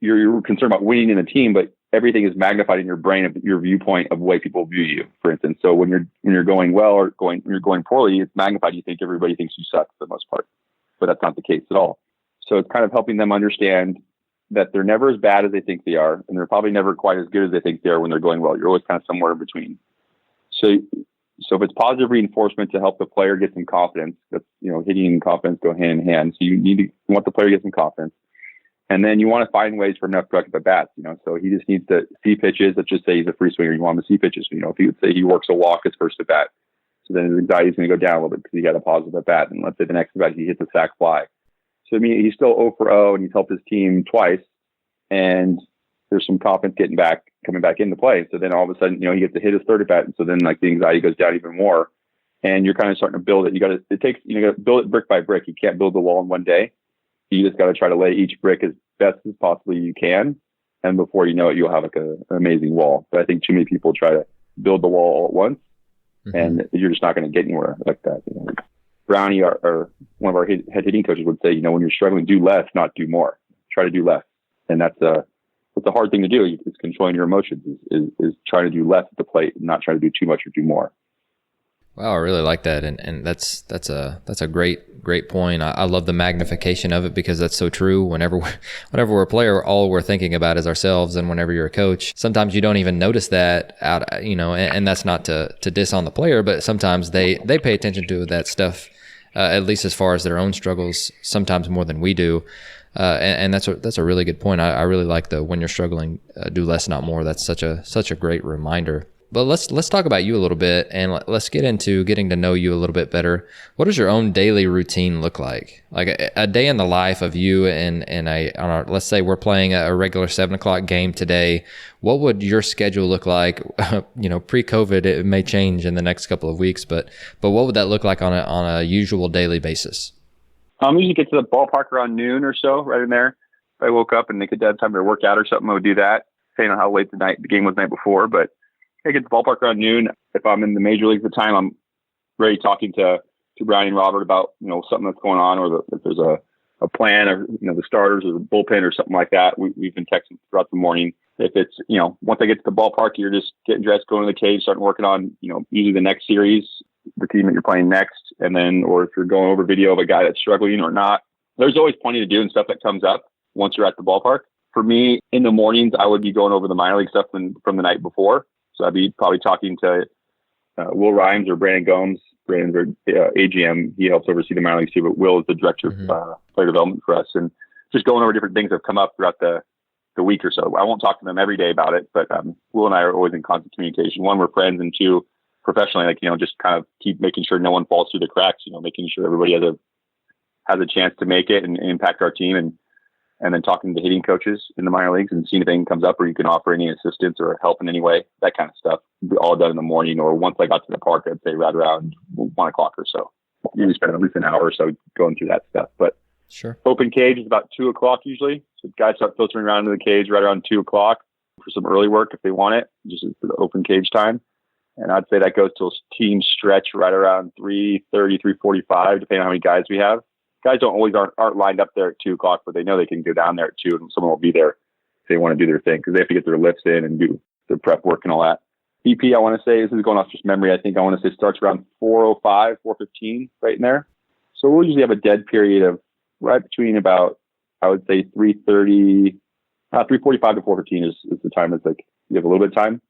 you're concerned about winning in a team, but everything is magnified in your brain of your viewpoint of the way people view you, for instance. So when you're going well or when you're going poorly, it's magnified. You think everybody thinks you suck for the most part, but that's not the case at all. So it's kind of helping them understand that they're never as bad as they think they are, and they're probably never quite as good as they think they are when they're going well. You're always kind of somewhere in between. So if it's positive reinforcement to help the player get some confidence, that's, hitting and confidence go hand in hand. So you want the player to get some confidence. And then you want to find ways for him to have productive at bats, So he just needs to see pitches. Let's just say he's a free swinger. You want him to see pitches. If he would say he works a walk his first at bat, so then his anxiety is going to go down a little bit because he had a positive at bat. And let's say the next at bat he hits a sac fly. So he's still 0 for 0, and he's helped his team twice. And there's some confidence coming back into play. So then all of a sudden, he gets to hit his third at bat, and so then like the anxiety goes down even more. And you're kind of starting to build it. You got to build it brick by brick. You can't build the wall in one day. You just got to try to lay each brick as best as possibly you can. And before you know it, you'll have like an amazing wall. But I think too many people try to build the wall all at once, and you're just not going to get anywhere like that. Brownie, or one of our head hitting coaches, would say, when you're struggling, do less, not do more. Try to do less. And that's a hard thing to do. It's controlling your emotions, is trying to do less at the plate and not trying to do too much or do more. Wow, I really like that, and that's a great point. I love the magnification of it, because that's so true. Whenever we're a player, all we're thinking about is ourselves, and whenever you're a coach, sometimes you don't even notice that out. And that's not to diss on the player, but sometimes they pay attention to that stuff, at least as far as their own struggles, sometimes more than we do. And that's a really good point. I really like the when you're struggling, do less, not more. That's such a great reminder. But let's talk about you a little bit, and let's get into getting to know you a little bit better. What does your own daily routine look like? Like a day in the life of you and let's say we're playing a regular 7:00 game today. What would your schedule look like? Pre-COVID, it may change in the next couple of weeks, but what would that look like on a usual daily basis? I usually get to the ballpark around noon or so, right in there. If I woke up and they could have time to work out or something, I would do that, depending on how late the game was the night before. But I get to the ballpark around noon. If I'm in the major leagues at the time, I'm ready talking to Brian and Robert about, something that's going on, or if there's a plan, or, the starters or the bullpen or something like that. We've been texting throughout the morning. If it's, once I get to the ballpark, you're just getting dressed, going to the cage, starting working on, usually the next series, the team that you're playing next. And then, or if you're going over video of a guy that's struggling or not, there's always plenty to do and stuff that comes up once you're at the ballpark. For me, in the mornings, I would be going over the minor league stuff from the night before. So I'd be probably talking to Will Rhymes or Brandon Gomes. Brandon's AGM. He helps oversee the minor leagues too, but Will is the director of player development for us. And just going over different things that have come up throughout the week or so. I won't talk to them every day about it, but Will and I are always in constant communication. One, we're friends, and two, professionally, just kind of keep making sure no one falls through the cracks, making sure everybody has a chance to make it and impact our team, and then talking to hitting coaches in the minor leagues and seeing if anything comes up or you can offer any assistance or help in any way, that kind of stuff. All done in the morning, or once I got to the park, I'd say right around 1 o'clock or so. Usually spend at least an hour or so going through that stuff. But sure. Open cage is about 2 o'clock usually. So guys start filtering around into the cage right around 2 o'clock for some early work if they want it, just for the open cage time. And I'd say that goes till team stretch right around 3:30, 3:45, depending on how many guys we have. Guys aren't lined up there at 2 o'clock, but they know they can go down there at 2 and someone will be there if they want to do their thing, because they have to get their lifts in and do their prep work and all that. BP, I want to say, this is going off just memory, I think I want to say starts around 4:05, 4:15, right in there. So we'll usually have a dead period of right between about, I would say 3:30, 3:45 to 4:15 is the time. It's like you have a little bit of time.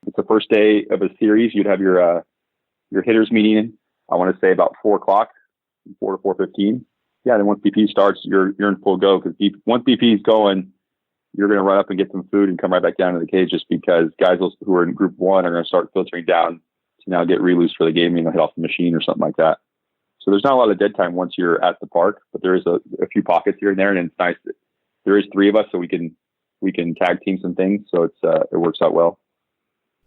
It's the first day of a series. You'd have your hitters meeting, I want to say about 4 o'clock, 4 to 4:15. Yeah, then once BP starts, you're in full go, because once BP is going, you're going to run up and get some food and come right back down to the cage, just because guys who are in group one are going to start filtering down to now get re-loose for the game, hit off the machine or something like that. So there's not a lot of dead time once you're at the park, but there is a few pockets here and there, and it's nice that there is 3 of us, so we can tag team some things. So it works out well.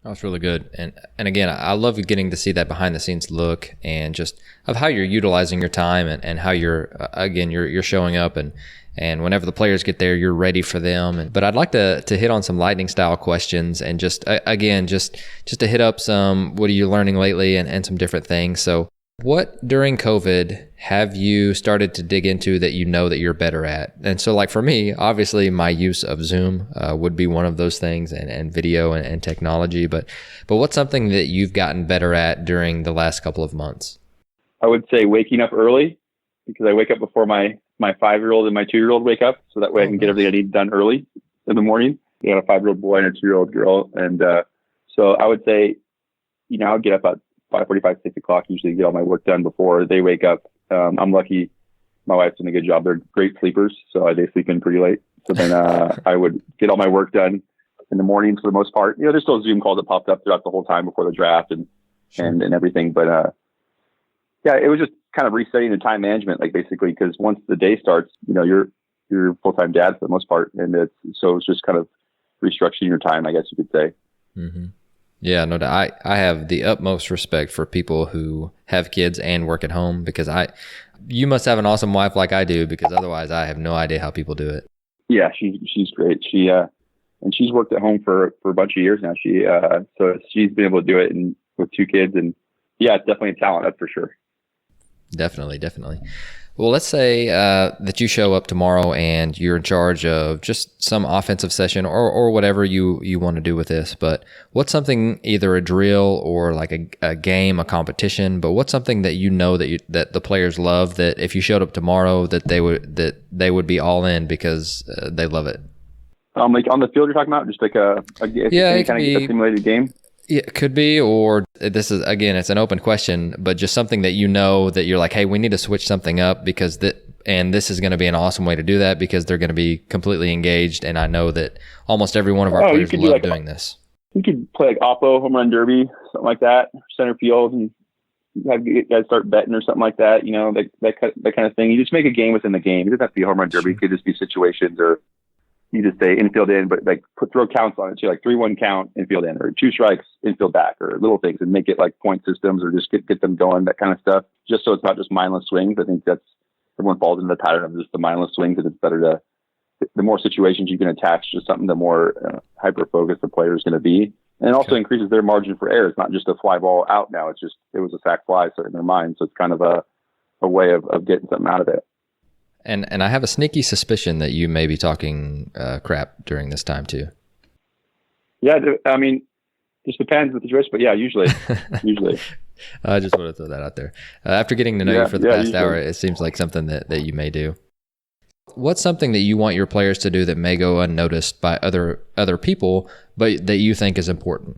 That's really good. And again, I love getting to see that behind the scenes look, and just of how you're utilizing your time, and how you're showing up, and whenever the players get there, you're ready for them. But I'd like to hit on some lightning style questions, and just to hit up some, what are you learning lately, and some different things. So what during COVID have you started to dig into that that you're better at? And so, like for me, obviously my use of Zoom would be one of those things, and video and technology. But what's something that you've gotten better at during the last couple of months? I would say waking up early, because I wake up before my 5-year-old and my 2-year-old wake up, so that way I can get everything I need done early in the morning. I got a 5-year-old boy and a 2-year-old girl, and so I would say, I'll get up at 5:45, 6 o'clock, usually get all my work done before they wake up. I'm lucky. My wife's doing a good job. They're great sleepers, so they sleep in pretty late. So then I would get all my work done in the mornings for the most part. There's still Zoom calls that popped up throughout the whole time before the draft and everything. But yeah, it was just kind of resetting the time management, like basically, because once the day starts, you're a full-time dad for the most part. And it's just kind of restructuring your time, I guess you could say. Mm-hmm. Yeah, no doubt. I have the utmost respect for people who have kids and work at home, because you must have an awesome wife like I do, because otherwise I have no idea how people do it. Yeah, she's great. And she's worked at home for a bunch of years now. So she's been able to do it with 2 kids, and yeah, it's definitely a talent, that's for sure. Definitely. Well, let's say that you show up tomorrow and you're in charge of just some offensive session or whatever you want to do with this. But what's something, either a drill or like a game, a competition, but what's something that that the players love, that if you showed up tomorrow that they would be all in because they love it? Like on the field you're talking about? Just like a simulated game? Yeah, it could be, or this is, again, it's an open question, but just something that that you're like, hey, we need to switch something up, because this is going to be an awesome way to do that, because they're going to be completely engaged, and I know that almost every one of our players love doing this. You could play like Oppo, home run derby, something like that, center field, and have guys start betting or something like that, that kind of thing. You just make a game within the game. It doesn't have to be a home run derby. It could just be situations, or you just say infield in, but like throw counts on it. So like 3-1 count, infield in, or 2 strikes, infield back, or little things, and make it like point systems, or just get them going, that kind of stuff. Just so it's not just mindless swings. I think everyone falls into the pattern of just the mindless swings, and it's better the more situations you can attach to something, the more hyper focused the player is going to be. And it also increases their margin for error. It's not just a fly ball out now. It was a sac fly, so in their mind. So it's kind of a way of getting something out of it. And I have a sneaky suspicion that you may be talking crap during this time too. Yeah, I mean, just depends with the situation, but yeah, usually. I just want to throw that out there. After getting to know you for the past hour, it seems like something that you may do. What's something that you want your players to do that may go unnoticed by other people, but that you think is important?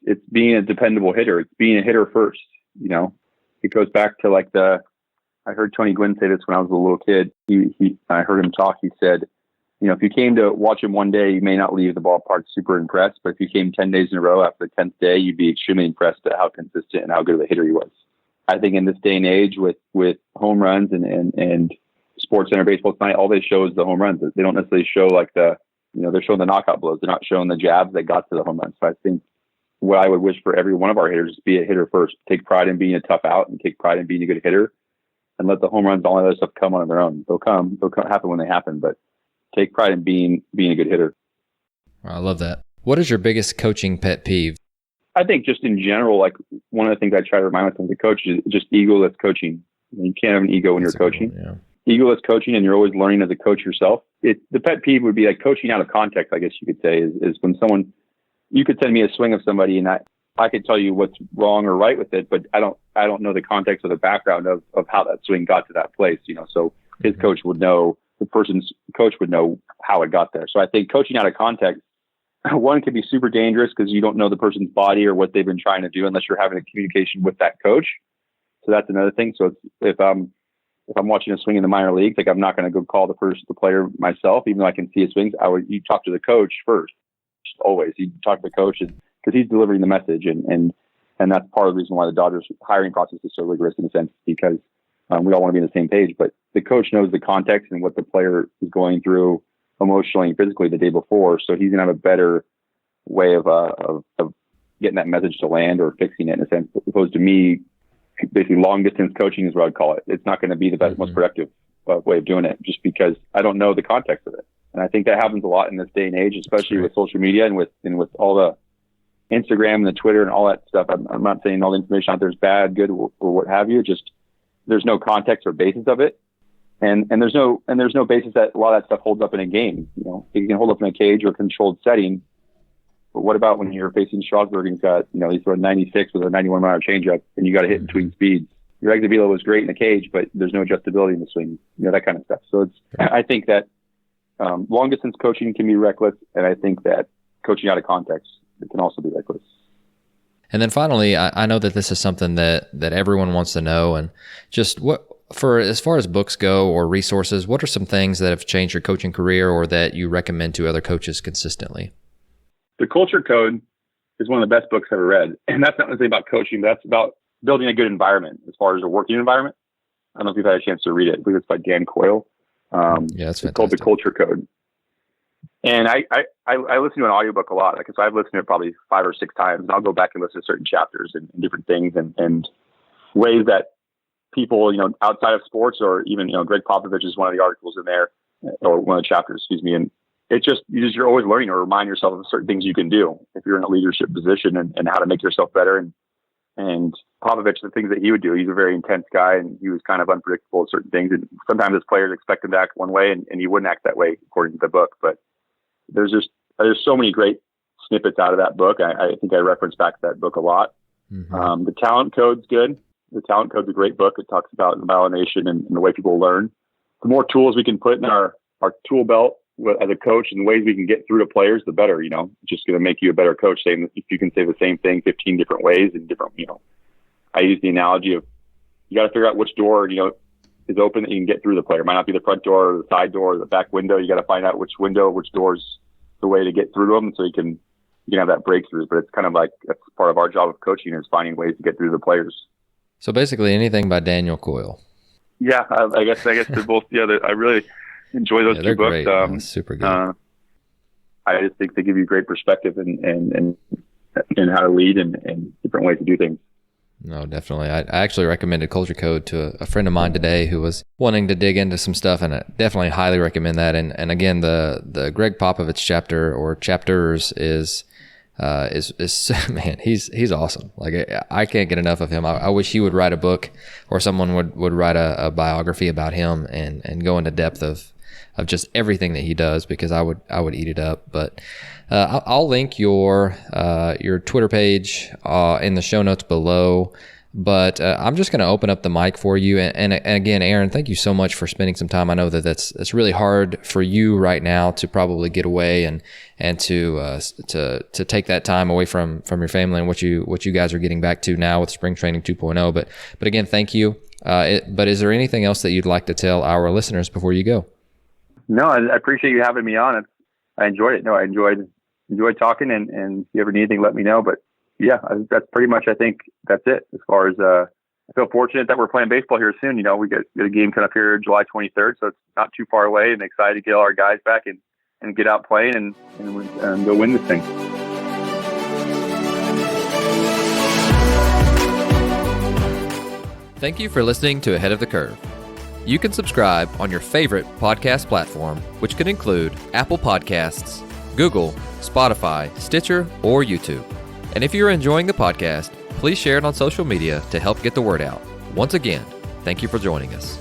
It's being a dependable hitter. It's being a hitter first. It goes back to I heard Tony Gwynn say this when I was a little kid. I heard him talk. He said, if you came to watch him one day, you may not leave the ballpark super impressed, but if you came 10 days in a row after the 10th day, you'd be extremely impressed at how consistent and how good of a hitter he was. I think in this day and age with home runs and Sports Center Baseball Tonight, all they show is the home runs. They don't necessarily show they're showing the knockout blows. They're not showing the jabs that got to the home runs. So I think what I would wish for every one of our hitters is be a hitter first. Take pride in being a tough out and take pride in being a good hitter, and let the home runs and all that other stuff come on their own. They'll happen when they happen, but take pride in being a good hitter. I love that. What is your biggest coaching pet peeve? I think just in general, one of the things I try to remind myself as a coach is just egoless coaching. You can't have an ego when you're coaching. Yeah. Egoless coaching, and you're always learning as a coach yourself. The pet peeve would be coaching out of context, I guess you could say, is when you could send me a swing of somebody and I could tell you what's wrong or right with it, but I don't know the context or the background of how that swing got to that place, so his coach would know, the person's coach would know how it got there. So I think coaching out of context, one, can be super dangerous because you don't know the person's body or what they've been trying to do unless you're having a communication with that coach. So that's another thing. So if I'm watching a swing in the minor leagues, I'm not going to go call the player myself, even though I can see his swings. You talk to the coach first. Always, you talk to the coach because he's delivering the message, and that's part of the reason why the Dodgers hiring process is so rigorous in a sense, because we all want to be on the same page. But the coach knows the context and what the player is going through emotionally and physically the day before, so he's going to have a better way of getting that message to land or fixing it in a sense, as opposed to me. Basically, long distance coaching is what I'd call it. It's not going to be the best, most productive way of doing it, just because I don't know the context of it. And I think that happens a lot in this day and age, especially with social media and with all the Instagram and the Twitter and all that stuff. I'm not saying all the information out there is bad, good, or what have you. Just there's no context or basis of it, and there's no basis that a lot of that stuff holds up in a game. It can hold up in a cage or a controlled setting. But what about when you're facing Strasburg and he's got, he's throwing 96 with a 91-mile changeup and you got to hit between speeds? Your exit velo was great in the cage, but there's no adjustability in the swing, that kind of stuff. So I think that long distance coaching can be reckless, and I think that coaching out of context, it can also be reckless. And then finally, I know that this is something that everyone wants to know, and just as far as books go or resources, what are some things that have changed your coaching career or that you recommend to other coaches consistently? The Culture Code is one of the best books I've ever read. And that's not necessarily about coaching, but that's about building a good environment as far as a working environment. I don't know if you've had a chance to read it. I believe it's by Dan Coyle. Yeah, it's called The Culture Code. And I listen to an audiobook a lot. So I've listened to it probably 5 or 6 times. And I'll go back and listen to certain chapters and different things and ways that people, outside of sports, or even, Greg Popovich is one of the articles in there, or one of the chapters, excuse me. And you're always learning or remind yourself of certain things you can do if you're in a leadership position and how to make yourself better. And Popovich, the things that he would do, he's a very intense guy and he was kind of unpredictable at certain things. And sometimes his players expect him to act one way and he wouldn't act that way according to the book. But there's so many great snippets out of that book. I think I reference back to that book a lot. Mm-hmm. The Talent Code's good. The Talent Code's a great book. It talks about validation and the way people learn. The more tools we can put in our tool belt as a coach and the ways we can get through to players, the better, it's just going to make you a better coach. Saying if you can say the same thing 15 different ways and different, I use the analogy of you got to figure out which door, is open that you can get through the player. It might not be the front door or the side door or the back window. You got to find out which door's the way to get through them so you can have that breakthrough. But it's kind of that's part of our job of coaching is finding ways to get through the players. So basically anything by Daniel Coyle. Yeah, I guess they're both, I really enjoy those two books. Great. Super good. I just think they give you great perspective and how to lead and different ways to do things. No, definitely. I actually recommended Culture Code to a friend of mine today who was wanting to dig into some stuff, and I definitely highly recommend that. And again, the Greg Popovich chapter or chapters is is man, he's awesome. Like I can't get enough of him. I wish he would write a book, or someone would write a biography about him and go into depth of just everything that he does, because I would eat it up. But I'll link your Twitter page in the show notes below. But I'm just going to open up the mic for you. And again, Aaron, thank you so much for spending some time. I know that's really hard for you right now to probably get away and to take that time away from your family and what you guys are getting back to now with Spring Training 2.0. But again, thank you. But is there anything else that you'd like to tell our listeners before you go? No, I appreciate you having me on. I enjoyed it. No, I enjoyed talking, and if you ever need anything, let me know. But yeah, that's pretty much, I think that's it. As far as, I feel fortunate that we're playing baseball here soon. We get a game coming up here July 23rd, so it's not too far away, and excited to get all our guys back and get out playing and go win this thing. Thank you for listening to Ahead of the Curve. You can subscribe on your favorite podcast platform, which could include Apple Podcasts, Google, Spotify, Stitcher, or YouTube. And if you're enjoying the podcast, please share it on social media to help get the word out. Once again, thank you for joining us.